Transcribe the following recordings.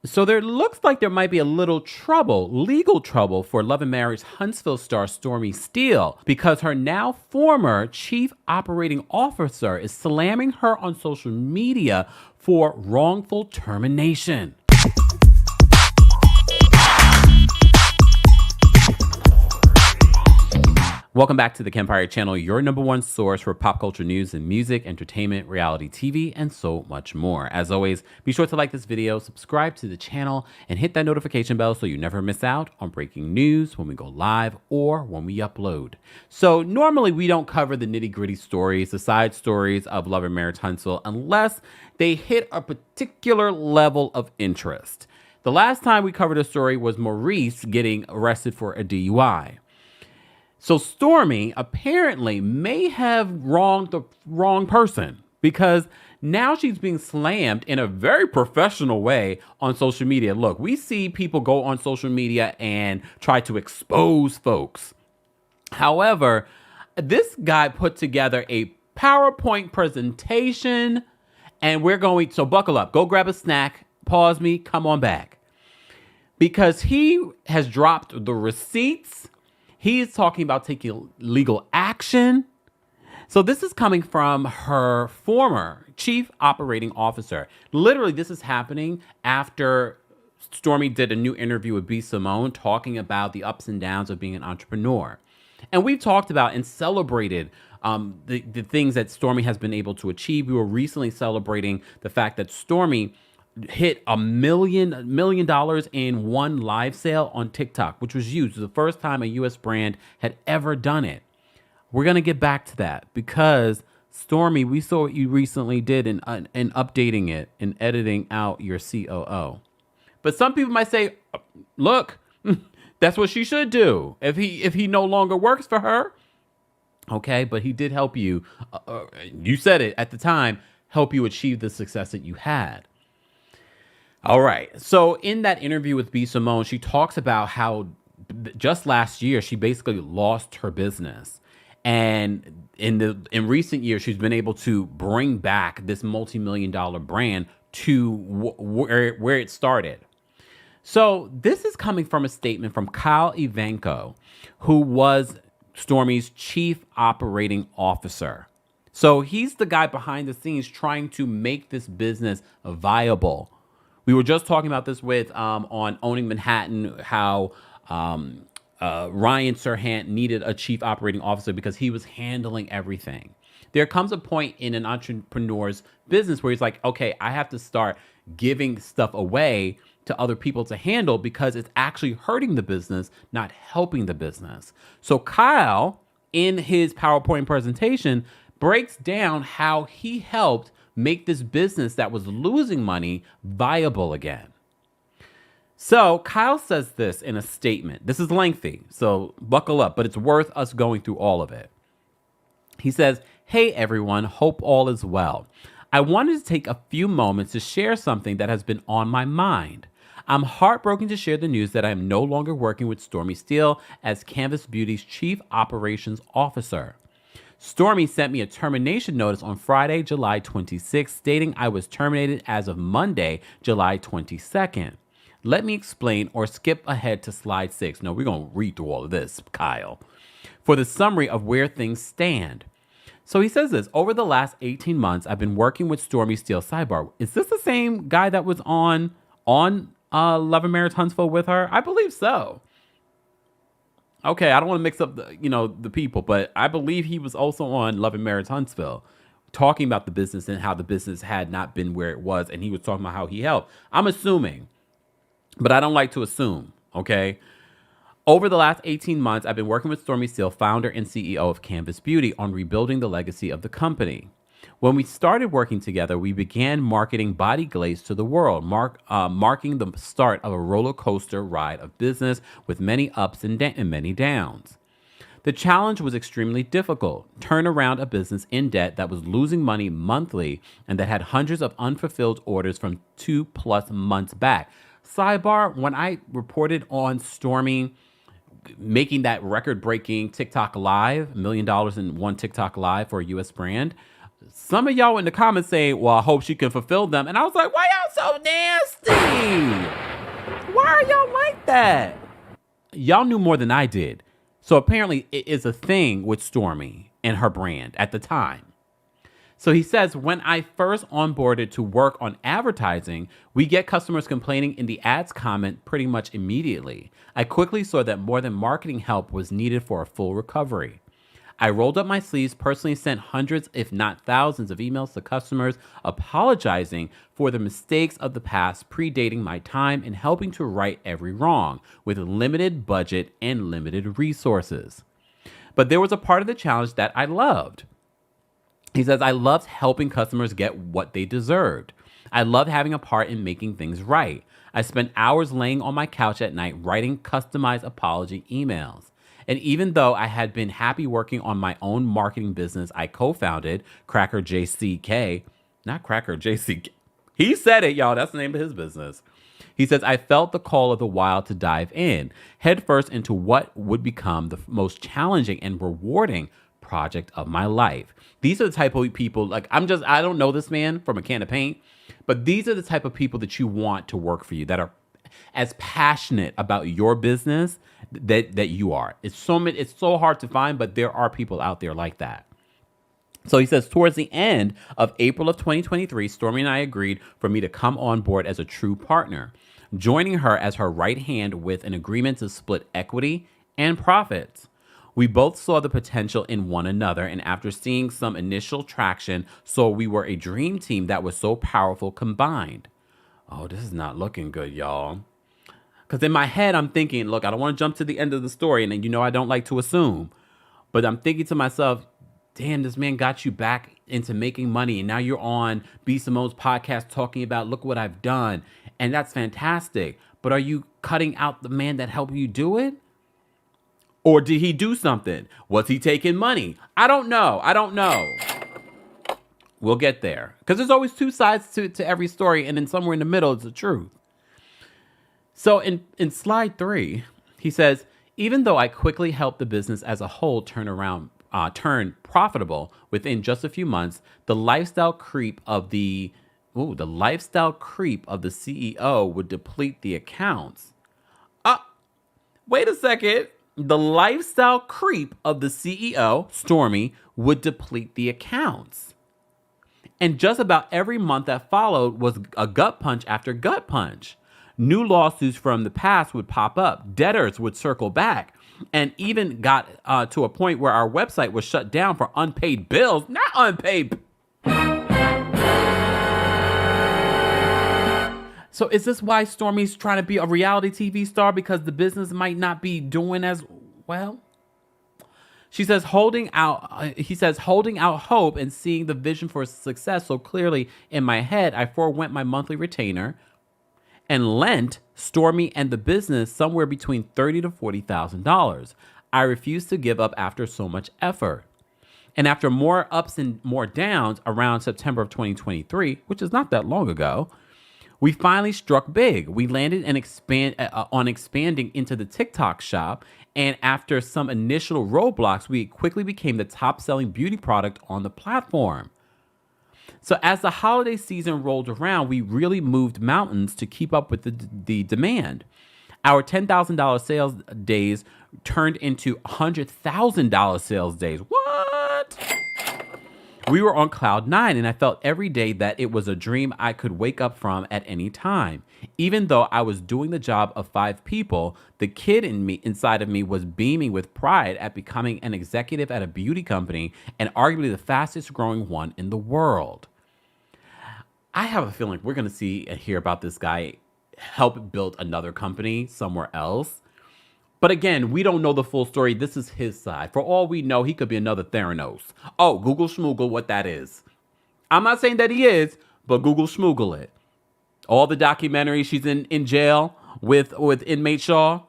So there looks like there might be a little trouble, legal trouble for Love and Marriage Huntsville star Stormi Steele because her now former chief operating officer is slamming her on social media for wrongful termination. Welcome back to the Kempire channel, your number one source for pop culture news and music, entertainment, reality TV, and so much more. As always, be sure to like this video, subscribe to the channel, and hit that notification bell so you never miss out on breaking news when we go live or when we upload. So normally we don't cover the nitty-gritty stories, the side stories of Love and Marriage Huntsville, unless they hit a particular level of interest. The last time we covered a story was Maurice getting arrested for a DUI. So Stormi apparently may have wronged the wrong person because now she's being slammed in a very professional way on social media. Look, we see people go on social media and try to expose folks. However, this guy put together a PowerPoint presentation and so buckle up, go grab a snack, pause me, come on back. Because he has dropped the receipts. He's talking about taking legal action. So this is coming from her former chief operating officer. Literally, this is happening after Stormi did a new interview with B. Simone talking about the ups and downs of being an entrepreneur. And we've talked about and celebrated the things that Stormi has been able to achieve. We were recently celebrating the fact that Stormi hit $1 million in one live sale on TikTok, which was huge. It was the first time a U.S. brand had ever done it. We're going to get back to that because Stormi, we saw what you recently did in updating it and editing out your COO. But some people might say, look, that's what she should do if he no longer works for her. Okay, but he did help you. You said it at the time, help you achieve the success that you had. All right. So in that interview with B. Simone, she talks about how just last year, she basically lost her business. And in recent years, she's been able to bring back this multi-million-dollar brand to where it started. So this is coming from a statement from Kyle who was Stormi's chief operating officer. So he's the guy behind the scenes trying to make this business viable. We were just talking about this with on Owning Manhattan, how Ryan Serhant needed a chief operating officer because he was handling everything. There comes a point in an entrepreneur's business where he's like, okay, I have to start giving stuff away to other people to handle because it's actually hurting the business, not helping the business. So Kyle, in his PowerPoint presentation, breaks down how he helped make this business that was losing money viable again. So Kyle says this in a statement. This is lengthy, so buckle up, but it's worth us going through all of it. He says, hey everyone, hope all is well. I wanted to take a few moments to share something that has been on my mind. I'm heartbroken to share the news that I am no longer working with Stormi Steele as Canvas Beauty's Chief Operations Officer. Stormi sent me a termination notice on Friday, July 26th, stating I was terminated as of Monday, July 22nd. Let me explain or skip ahead to slide 6. No, we're going to read through all of this, Kyle, for the summary of where things stand. So he says this, over the last 18 months, I've been working with Stormi Steele. Sidebar, is this the same guy that was on Love and Marriage Huntsville with her? I believe so. Okay, I don't want to mix up the people, but I believe he was also on Love and Marriage Huntsville talking about the business and how the business had not been where it was. And he was talking about how he helped. I'm assuming, but I don't like to assume, okay? Over the last 18 months, I've been working with Stormi Steele, founder and CEO of Canvas Beauty, on rebuilding the legacy of the company. When we started working together, we began marketing body glaze to the world, marking the start of a roller coaster ride of business with many ups and many downs. The challenge was extremely difficult. Turn around a business in debt that was losing money monthly and that had hundreds of unfulfilled orders from 2+ months back. Sidebar, when I reported on Stormi making that record-breaking TikTok Live, $1 million in one TikTok Live for a U.S. brand, Some of y'all in the comments saying, well, I hope she can fulfill them. And I was like, why y'all so nasty? Why are y'all like that? Y'all knew more than I did. So apparently it is a thing with Stormi and her brand at the time. So he says, when I first onboarded to work on advertising, we get customers complaining in the ads comment pretty much immediately. I quickly saw that more than marketing help was needed for a full recovery. I rolled up my sleeves, personally sent hundreds, if not thousands, of emails to customers apologizing for the mistakes of the past, predating my time and helping to right every wrong with limited budget and limited resources. But there was a part of the challenge that I loved. He says, I loved helping customers get what they deserved. I loved having a part in making things right. I spent hours laying on my couch at night writing customized apology emails. And even though I had been happy working on my own marketing business, I co-founded Cracker JCK, not Cracker JCK. He said it, y'all. That's the name of his business. He says, I felt the call of the wild to dive in, headfirst into what would become the most challenging and rewarding project of my life. These are the type of people, like, I don't know this man from a can of paint, but these are the type of people that you want to work for you, that are as passionate about your business that you are. It's so hard to find, but there are people out there like that. So he says, towards the end of April of 2023, Stormi and I agreed for me to come on board as a true partner, joining her as her right hand with an agreement to split equity and profits. We both saw the potential in one another, and after seeing some initial traction, saw we were a dream team that was so powerful combined. Oh, this is not looking good, y'all. Because in my head, I'm thinking, look, I don't want to jump to the end of the story, and then, I don't like to assume. But I'm thinking to myself, damn, this man got you back into making money, and now you're on B. Simone's podcast talking about, look what I've done. And that's fantastic. But are you cutting out the man that helped you do it? Or did he do something? Was he taking money? I don't know. We'll get there. Because there's always two sides to every story, and then somewhere in the middle is the truth. So in slide 3, he says, even though I quickly helped the business as a whole turn profitable within just a few months, the lifestyle creep of the CEO would deplete the accounts. Wait a second. The lifestyle creep of the CEO, Stormi, would deplete the accounts. And just about every month that followed was a gut punch after gut punch. New lawsuits from the past would pop up. Debtors would circle back. And even got to a point where our website was shut down for unpaid bills. Not unpaid. So is this why Stormi's trying to be a reality TV star? Because the business might not be doing as well? He says, holding out hope and seeing the vision for success so clearly in my head, I forewent my monthly retainer and lent Stormi and the business somewhere between $30,000 to $40,000. I refused to give up after so much effort. And after more ups and more downs around September of 2023, which is not that long ago, we finally struck big. We landed and expanding into the Tik Tok Shop, and after some initial roadblocks, we quickly became the top-selling beauty product on the platform. So as the holiday season rolled around, we really moved mountains to keep up with the demand. Our $10,000 sales days turned into $100,000 sales days. What? We were on cloud 9, and I felt every day that it was a dream I could wake up from at any time. Even though I was doing the job of 5 people, the kid inside of me was beaming with pride at becoming an executive at a beauty company and arguably the fastest growing one in the world. I have a feeling we're going to see and hear about this guy help build another company somewhere else. But again, we don't know the full story. This is his side. For all we know, he could be another Theranos. Oh, Google Schmoogle what that is. I'm not saying that he is, but Google Schmoogle it. All the documentaries, she's in jail with inmate Shaw.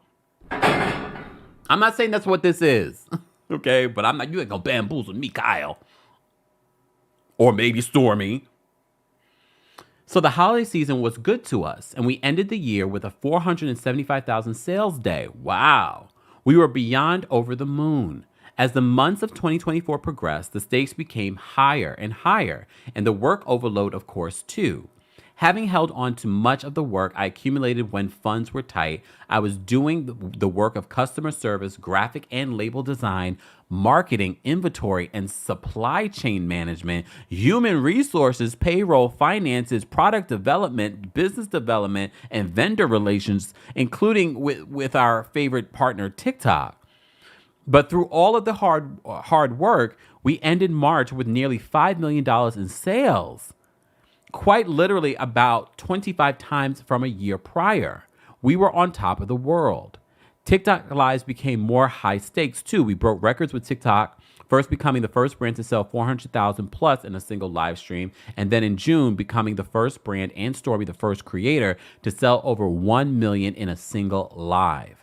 I'm not saying that's what this is. Okay, but you ain't gonna bamboozle me, Kyle. Or maybe Stormi. So the holiday season was good to us, and we ended the year with a 475,000 sales day. Wow. We were beyond over the moon. As the months of 2024 progressed, the stakes became higher and higher, and the work overload, of course, too. Having held on to much of the work I accumulated when funds were tight, I was doing the work of customer service, graphic and label design, marketing, inventory, and supply chain management, human resources, payroll, finances, product development, business development, and vendor relations, including with our favorite partner, TikTok. But through all of the hard work, we ended March with nearly $5 million in sales. Quite literally about 25 times from a year prior. We were on top of the world. TikTok lives became more high stakes too. We broke records with TikTok, first becoming the first brand to sell 400,000 plus in a single live stream, and then in June becoming the first brand and Stormi the first creator to sell over 1 million in a single live.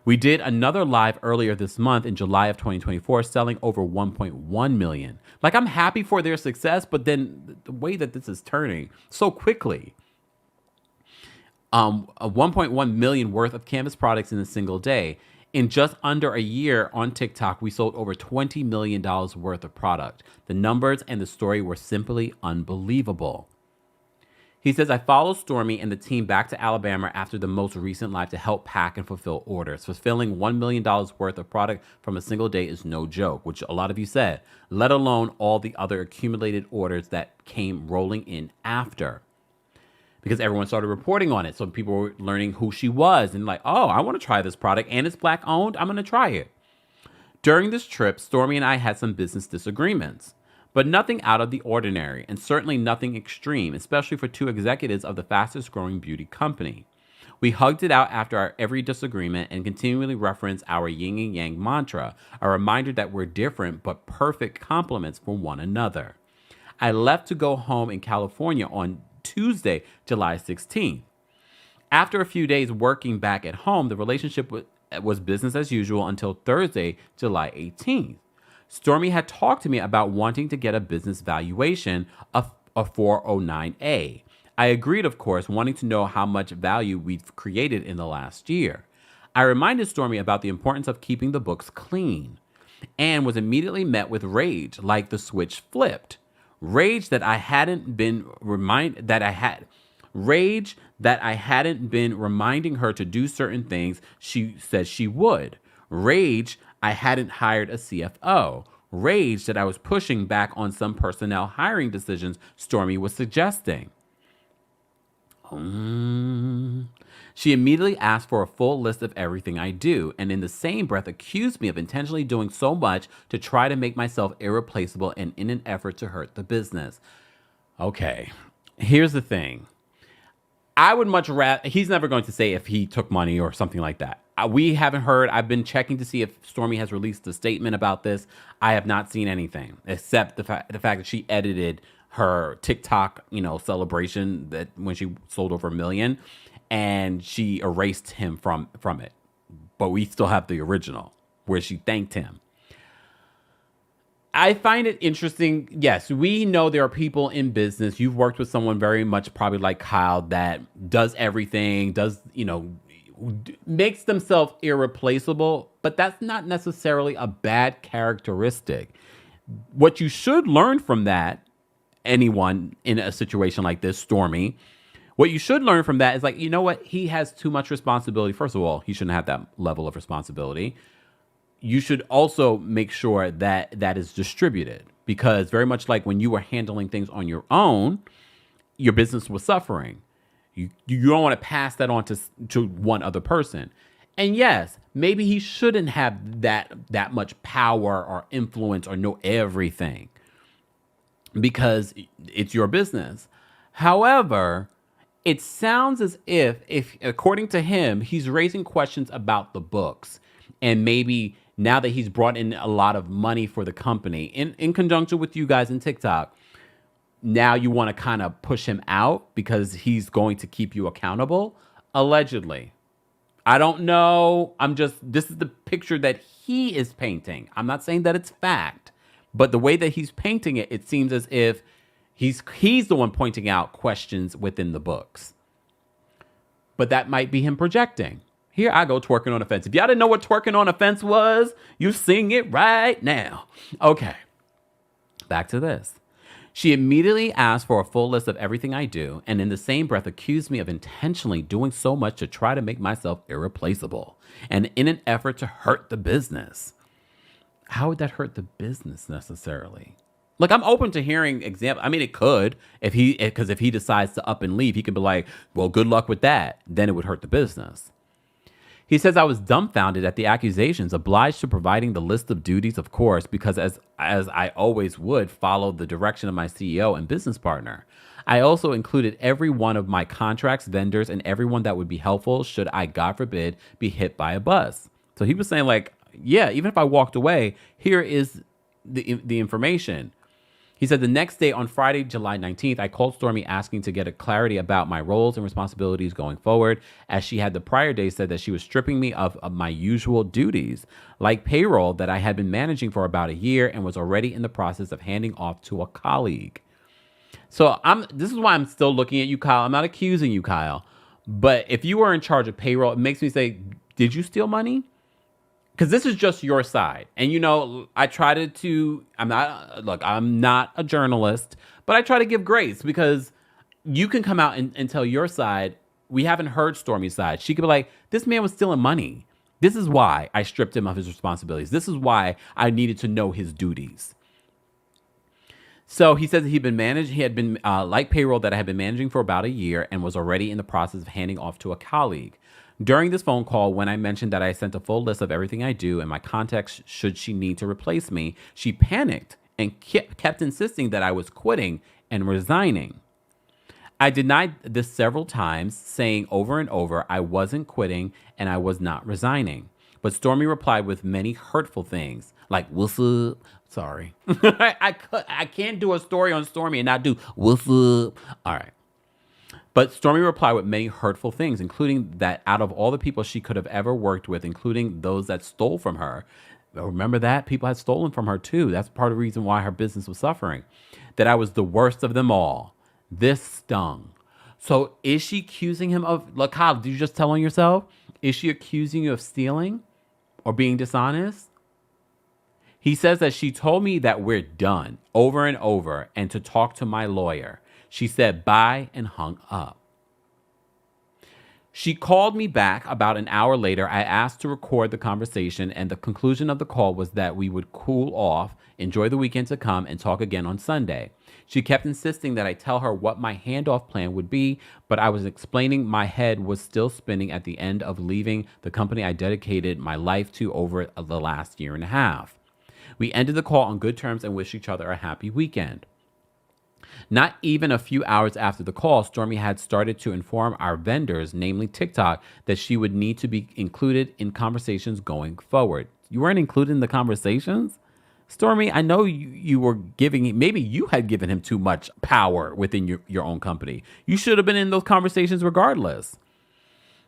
We did another live earlier this month in July of 2024, selling over 1.1 million. Like, I'm happy for their success, but then the way that this is turning so quickly. A 1.1 million worth of canvas products in a single day. In just under a year on TikTok, we sold over $20 million worth of product. The numbers and the story were simply unbelievable. He says, I followed Stormi and the team back to Alabama after the most recent live to help pack and fulfill orders. Fulfilling $1 million worth of product from a single day is no joke, which a lot of you said, let alone all the other accumulated orders that came rolling in after. Because everyone started reporting on it. So people were learning who she was and like, oh, I want to try this product and it's Black owned. I'm going to try it. During this trip, Stormi and I had some business disagreements. But nothing out of the ordinary, and certainly nothing extreme, especially for two executives of the fastest growing beauty company. We hugged it out after our every disagreement and continually referenced our yin and yang mantra, a reminder that we're different but perfect complements for one another. I left to go home in California on Tuesday, July 16th. After a few days working back at home, the relationship was business as usual until Thursday, July 18th. Stormi had talked to me about wanting to get a business valuation of a 409A. I agreed, of course, wanting to know how much value we've created in the last year. I reminded Stormi about the importance of keeping the books clean and was immediately met with rage, like the switch flipped. Rage that I hadn't been reminding her to do certain things she said she would. Rage I hadn't hired a CFO. Rage that I was pushing back on some personnel hiring decisions Stormi was suggesting. She immediately asked for a full list of everything I do, and in the same breath accused me of intentionally doing so much to try to make myself irreplaceable and in an effort to hurt the business. Okay, here's the thing. I would much rather, he's never going to say if he took money or something like that. We haven't heard. I've been checking to see if Stormi has released a statement about this. I have not seen anything except the fact that she edited her TikTok, celebration that when she sold over 1 million, and she erased him from it. But we still have the original where she thanked him. I find it interesting. Yes, we know there are people in business. You've worked with someone very much probably like Kyle that does everything, makes themselves irreplaceable, but that's not necessarily a bad characteristic. What you should learn from that, anyone in a situation like this, Stormi, what you should learn from that is like, you know what? He has too much responsibility. First of all, he shouldn't have that level of responsibility. You should also make sure that that is distributed, because very much like when you were handling things on your own, your business was suffering. You don't want to pass that on to one other person. And yes, maybe he shouldn't have that much power or influence or know everything because it's your business. However, it sounds as if according to him, he's raising questions about the books, and maybe now that he's brought in a lot of money for the company in conjunction with you guys in TikTok, now you want to kind of push him out because he's going to keep you accountable, allegedly. I don't know. This is the picture that he is painting. I'm not saying that it's fact, but the way that he's painting it, it seems as if he's the one pointing out questions within the books. But that might be him projecting. Here I go twerking on a fence. If y'all didn't know what twerking on a fence was, you sing it right now. Okay, back to this. She immediately asked for a full list of everything I do, and in the same breath accused me of intentionally doing so much to try to make myself irreplaceable, and in an effort to hurt the business. How would that hurt the business necessarily? Like, I'm open to hearing examples. I mean, it could because if he decides to up and leave, he could be like, well, good luck with that. Then it would hurt the business. He says I was dumbfounded at the accusations, obliged to providing the list of duties, of course, because as I always would, follow the direction of my CEO and business partner. I also included every one of my contracts, vendors, and everyone that would be helpful should I, God forbid, be hit by a bus. So he was saying, like, yeah, even if I walked away, here is the information. He said the next day on Friday, July 19th, I called Stormi asking to get a clarity about my roles and responsibilities going forward, as she had the prior day said that she was stripping me of my usual duties, like payroll that I had been managing for about a year and was already in the process of handing off to a colleague. So this is why I'm still looking at you, Kyle. I'm not accusing you, Kyle. But if you were in charge of payroll, it makes me say, did you steal money? Because this is just your side. And, you know, I try I'm not a journalist, but I try to give grace because you can come out and tell your side. We haven't heard Stormi's side. She could be like, this man was stealing money. This is why I stripped him of his responsibilities. This is why I needed to know his duties. So he says that he had been like payroll that I had been managing for about a year and was already in the process of handing off to a colleague. During this phone call, when I mentioned that I sent a full list of everything I do and my contacts should she need to replace me, she panicked and kept insisting that I was quitting and resigning. I denied this several times, saying over and over I wasn't quitting and I was not resigning. But Stormi replied with many hurtful things, like, what's up? Sorry. I can't do a story on Stormi and not do, what's up? All right. But Stormi replied with many hurtful things, including that out of all the people she could have ever worked with, including those that stole from her, remember that? People had stolen from her too. That's part of the reason why her business was suffering. That I was the worst of them all. This stung. So is she accusing him of, look, Kyle, did you just tell on yourself? Is she accusing you of stealing or being dishonest? He says that she told me that we're done over and over and to talk to my lawyer. She said bye and hung up. She called me back about an hour later. I asked to record the conversation, and the conclusion of the call was that we would cool off, enjoy the weekend to come, and talk again on Sunday. She kept insisting that I tell her what my handoff plan would be, but I was explaining my head was still spinning at the end of leaving the company I dedicated my life to over the last year and a half. We ended the call on good terms and wished each other a happy weekend. Not even a few hours after the call, Stormi had started to inform our vendors, namely TikTok, that she would need to be included in conversations going forward. You weren't included in the conversations? Stormi, I know you were maybe you had given him too much power within your own company. You should have been in those conversations regardless.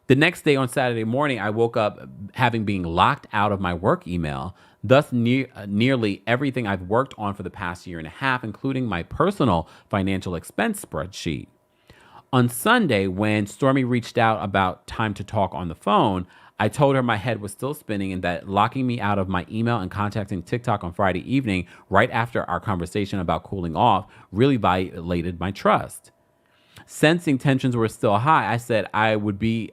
The next day on Saturday morning, I woke up having been locked out of my work email. Thus, nearly everything I've worked on for the past year and a half, including my personal financial expense spreadsheet. On Sunday, when Stormi reached out about time to talk on the phone, I told her my head was still spinning and that locking me out of my email and contacting TikTok on Friday evening, right after our conversation about cooling off, really violated my trust. Sensing tensions were still high, I said I would be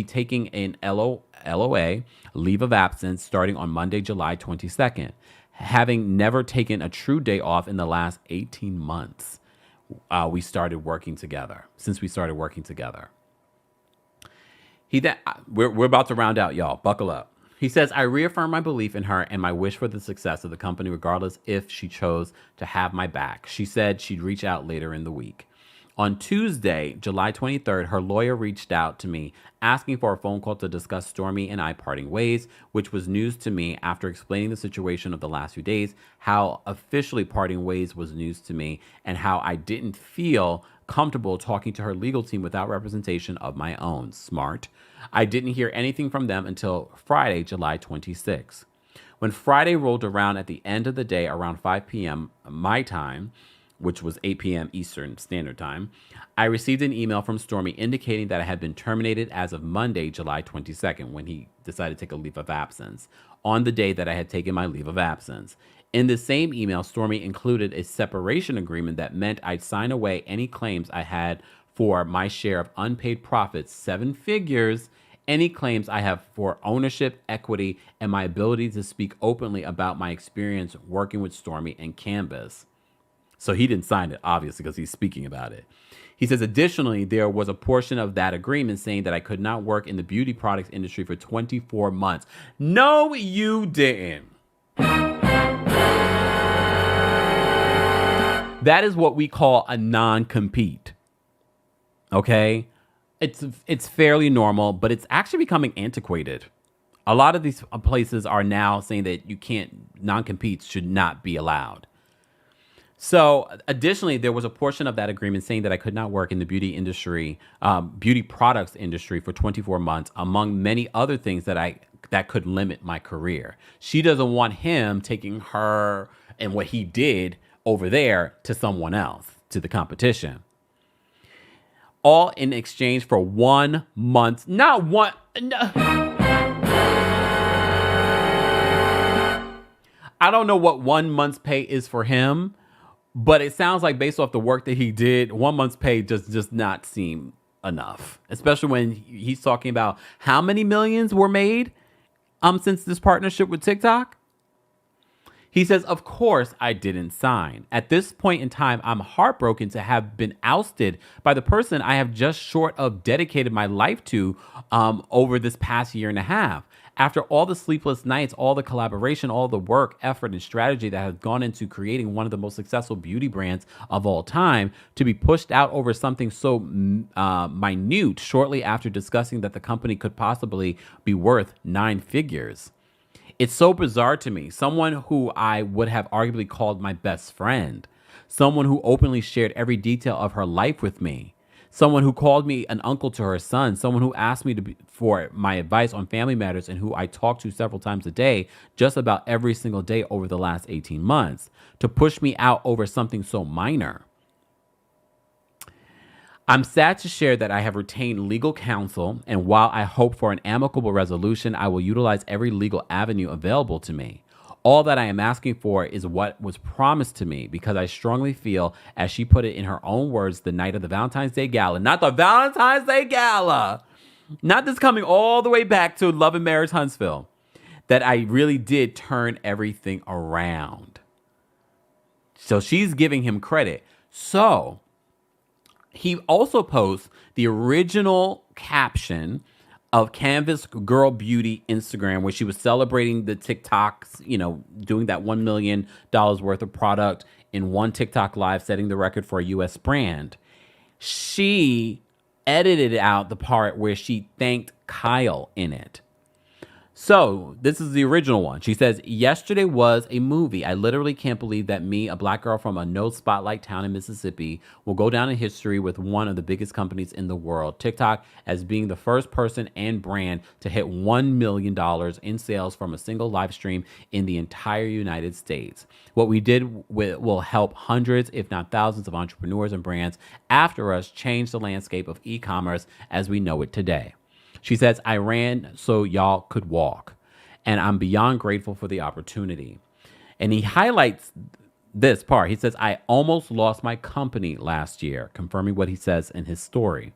taking an LOA, leave of absence, starting on Monday, July 22nd, having never taken a true day off in the last 18 months. Since we started working together. We're about to round out, y'all. Buckle up. He says, I reaffirm my belief in her and my wish for the success of the company, regardless if she chose to have my back. She said she'd reach out later in the week. On Tuesday, July 23rd, her lawyer reached out to me asking for a phone call to discuss Stormi and I parting ways, which was news to me after explaining the situation of the last few days, how officially parting ways was news to me, and how I didn't feel comfortable talking to her legal team without representation of my own. Smart. I didn't hear anything from them until Friday, July 26th. When Friday rolled around at the end of the day around 5 p.m. my time, which was 8 p.m. Eastern Standard Time, I received an email from Stormi indicating that I had been terminated as of Monday, July 22nd, when he decided to take a leave of absence, on the day that I had taken my leave of absence. In the same email, Stormi included a separation agreement that meant I'd sign away any claims I had for my share of unpaid profits, 7 figures, any claims I have for ownership, equity, and my ability to speak openly about my experience working with Stormi and Canvas. So he didn't sign it, obviously, because he's speaking about it. He says, additionally, there was a portion of that agreement saying that I could not work in the beauty products industry for 24 months. No, you didn't. That is what we call a non-compete. Okay? It's fairly normal, but it's actually becoming antiquated. A lot of these places are now saying that you can't, non-competes should not be allowed. So additionally, there was a portion of that agreement saying that I could not work in the beauty industry, beauty products industry for 24 months, among many other things that could limit my career. She doesn't want him taking her and what he did over there to someone else, to the competition. All in exchange for 1 month, not one. No. I don't know what 1 month's pay is for him, but it sounds like based off the work that he did, 1 month's pay does not seem enough, especially when he's talking about how many millions were made since this partnership with TikTok. He says, of course, I didn't sign. At this point in time, I'm heartbroken to have been ousted by the person I have just short of dedicated my life to over this past year and a half. After all the sleepless nights, all the collaboration, all the work, effort, and strategy that has gone into creating one of the most successful beauty brands of all time, to be pushed out over something so minute shortly after discussing that the company could possibly be worth 9 figures. It's so bizarre to me. Someone who I would have arguably called my best friend. Someone who openly shared every detail of her life with me. Someone who called me an uncle to her son. Someone who asked me for my advice on family matters and who I talked to several times a day, just about every single day over the last 18 months. To push me out over something so minor. I'm sad to share that I have retained legal counsel, and while I hope for an amicable resolution, I will utilize every legal avenue available to me. All that I am asking for is what was promised to me, because I strongly feel, as she put it in her own words, the night of the Valentine's Day Gala, not the Valentine's Day Gala, not this coming all the way back to Love and Marriage Huntsville, that I really did turn everything around. So she's giving him credit. So he also posts the original caption of Canvas Girl Beauty Instagram, where she was celebrating the TikToks, doing that $1 million worth of product in one TikTok live, setting the record for a U.S. brand. She edited out the part where she thanked Kyle in it. So this is the original one. She says, yesterday was a movie. I literally can't believe that me, a black girl from a no spotlight town in Mississippi, will go down in history with one of the biggest companies in the world, TikTok, as being the first person and brand to hit $1 million in sales from a single live stream in the entire United States. What we did will help hundreds, if not thousands, of entrepreneurs and brands after us change the landscape of e-commerce as we know it today. She says, I ran so y'all could walk, and I'm beyond grateful for the opportunity. And he highlights this part. He says, I almost lost my company last year, confirming what he says in his story.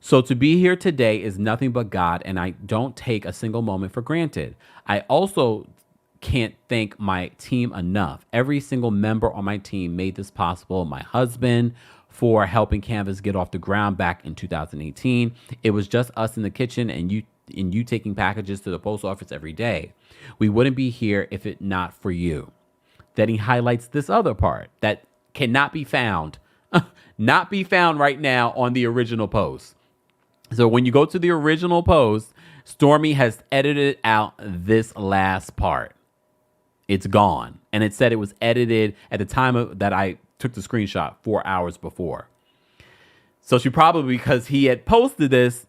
So to be here today is nothing but God, and I don't take a single moment for granted. I also can't thank my team enough. Every single member on my team made this possible. My husband, for helping Canvas get off the ground back in 2018. It was just us in the kitchen and you taking packages to the post office every day. We wouldn't be here if it not for you. Then he highlights this other part that cannot be found, not be found right now on the original post. So when you go to the original post, Stormi has edited out this last part. It's gone. And it said it was edited at the time that I took the screenshot 4 hours before. So she probably, because he had posted this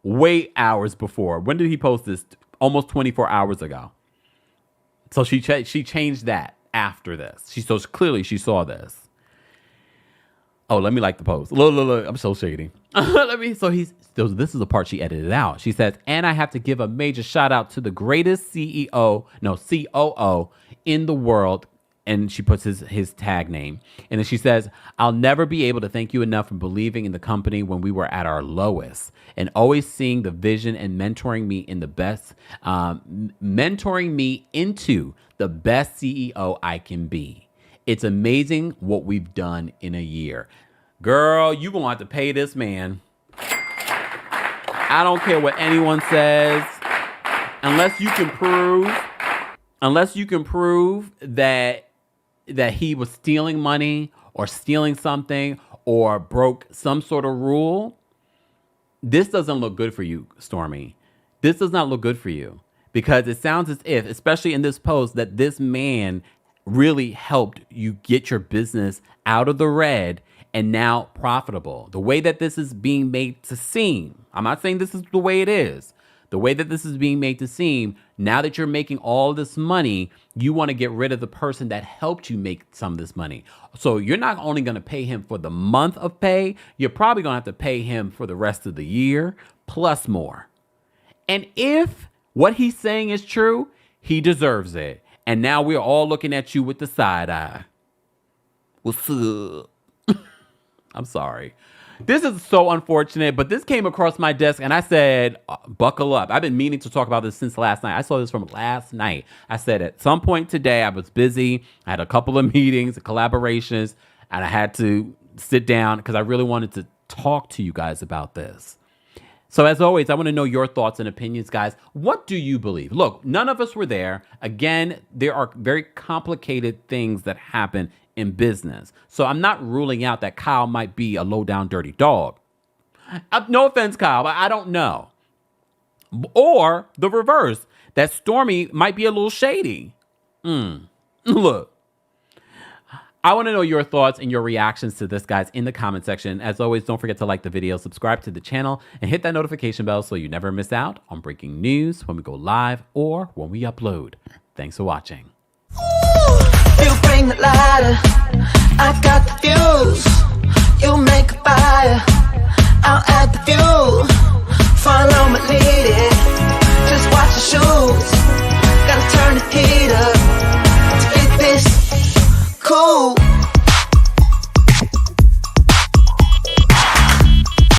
way hours before. When did he post this? Almost 24 hours ago. So she changed that after this. So clearly she saw this. Oh, let me like the post. Look, I'm so shady. This is the part she edited out. She says, and I have to give a major shout out to the greatest COO in the world. And she puts his tag name. And then she says, I'll never be able to thank you enough for believing in the company when we were at our lowest and always seeing the vision and mentoring me into the best CEO I can be. It's amazing what we've done in a year. Girl, you gonna have to pay this man. I don't care what anyone says. Unless you can prove that he was stealing money or stealing something or broke some sort of rule, this doesn't look good for you, Stormi. This does not look good for you because it sounds as if, especially in this post, that this man really helped you get your business out of the red and now profitable. The way that this is being made to seem, I'm not saying this is the way it is. The way that this is being made to seem, now that you're making all this money, you want to get rid of the person that helped you make some of this money. So you're not only going to pay him for the month of pay, you're probably going to have to pay him for the rest of the year, plus more. And if what he's saying is true, he deserves it. And now we're all looking at you with the side eye. What's up? I'm sorry. This is so unfortunate, but this came across my desk and I said, buckle up. I've been meaning to talk about this since last night. I saw this from last night. I said at some point today, I was busy. I had a couple of meetings, collaborations, and I had to sit down because I really wanted to talk to you guys about this. So as always, I want to know your thoughts and opinions, guys. What do you believe? Look, none of us were there. Again, there are very complicated things that happen in business. So I'm not ruling out that Kyle might be a low down dirty dog. No offense, Kyle, but I don't know. Or the reverse, that Stormi might be a little shady. Look, I want to know your thoughts and your reactions to this, guys, in the comment section. As always, don't forget to like the video, subscribe to the channel, and hit that notification bell so you never miss out on breaking news when we go live or when we upload. Thanks for watching. You bring the lighter, I got the fuse. You make a fire, I'll add the fuel.